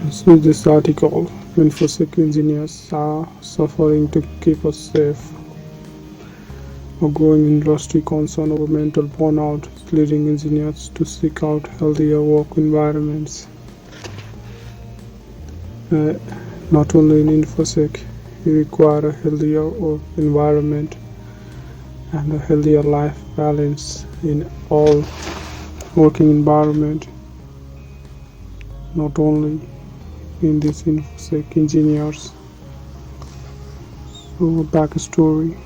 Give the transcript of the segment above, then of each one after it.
So this article, InfoSec engineers are suffering to keep us safe. A growing industry concern over mental burnout is leading engineers to seek out healthier work environments. Uh, Not only in InfoSec, you require a healthier work environment and a healthier life balance in all working environment, not only in this InfoSec engineers. So backstory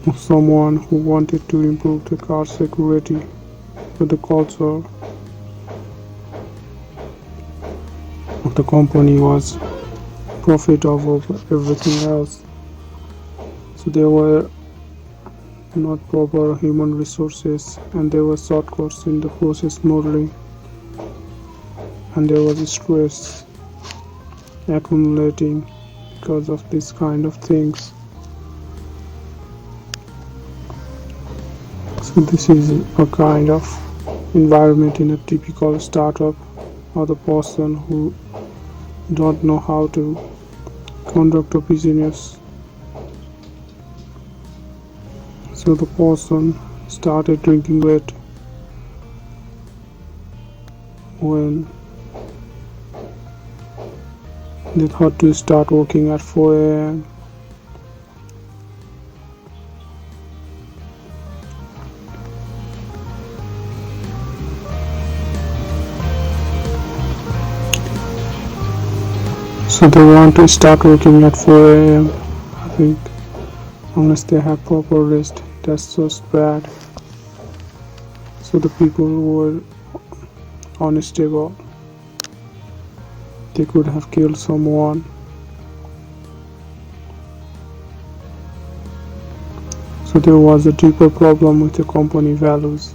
of someone who wanted to improve the car security, but the culture of the company was profit over everything else. So there were not proper human resources and there were shortcuts in the process modeling and there was stress accumulating because of this kind of things. So this is a kind of environment in a typical startup or the person who don't know how to conduct a business. So the person started drinking late when they thought to start working at 4 a.m. So they want to start working at 4 a.m. I think unless they have proper rest, that's just bad. So the people who were unstable, they could have killed someone. So there was a deeper problem with the company values.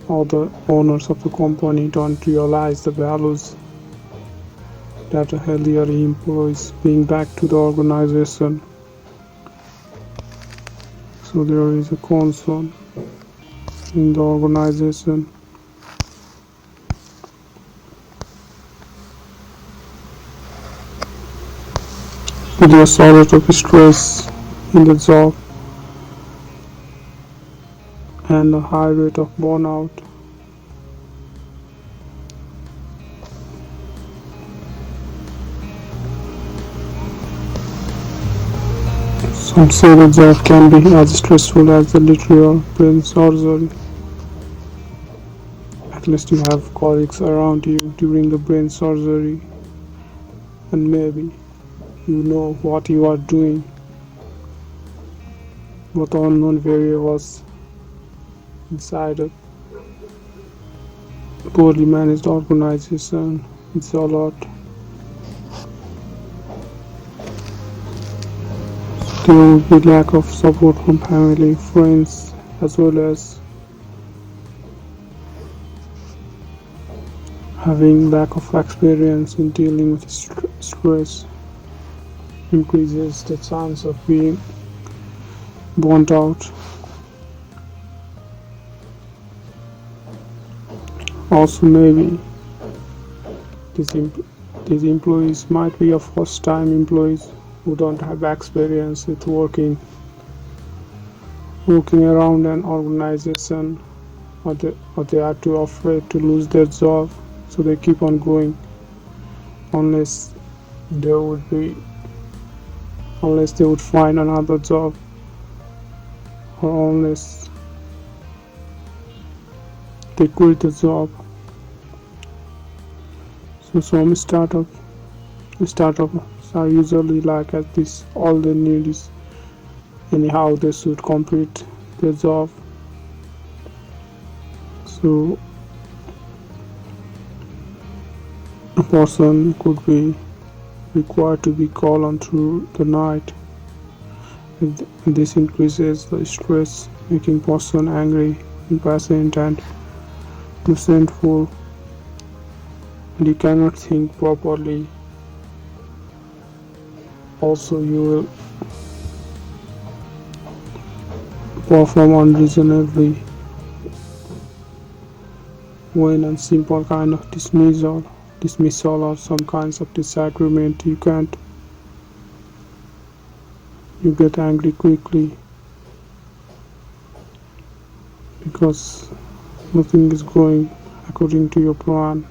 All the owners of the company don't realize the values that a healthier employees being back to the organization. So there is a concern in the organization. So there's a lot of stress in the job and a high rate of burnout. Some say the job can be as stressful as the literal brain surgery. At least you have colleagues around you during the brain surgery and maybe you know what you are doing, but unknown variables inside a poorly managed organization, it's a lot. There will be lack of support from family, friends, as well as having lack of experience in dealing with stress increases the chance of being burnt out. Also, maybe these employees might be a first-time employees who don't have experience with working around an organization, or they are too afraid to lose their job, so they keep on going unless they would find another job, or unless they quit the job. So some startups are usually like at this, all they need is anyhow they should complete their job. So a person could be required to be called on through the night. This increases the stress, making person angry, impatient and resentful, and you cannot think properly. Also, you will perform unreasonably when a simple kind of dismissal or some kinds of disagreement, you get angry quickly because nothing is going according to your plan.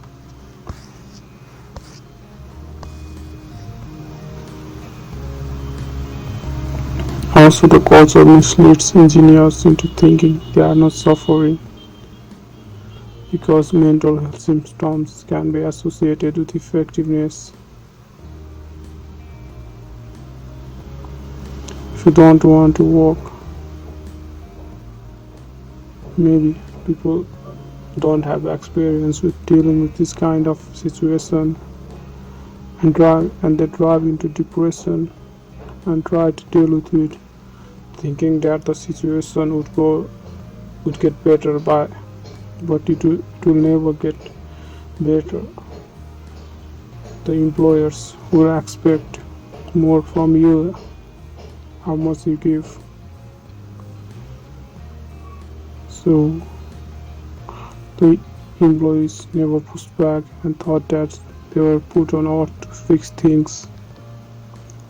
Also, the culture misleads engineers into thinking they are not suffering because mental health symptoms can be associated with effectiveness. If you don't want to work, maybe people don't have experience with dealing with this kind of situation and they drive into depression and try to deal with it thinking that the situation would get better but it will never get better. The employers will expect more from you how much you give. So the employees never pushed back and thought that they were put on earth to fix things.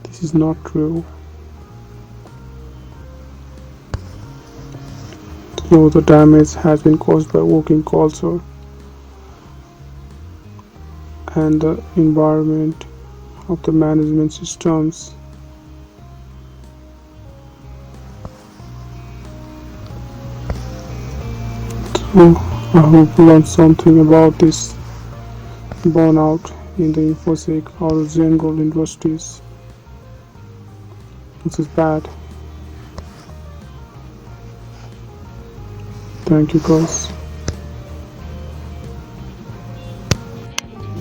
This is not true. So the damage has been caused by working culture and the environment of the management systems. So I hope you learned something about this burnout in the InfoSec or general industries. This is bad. Thank you guys.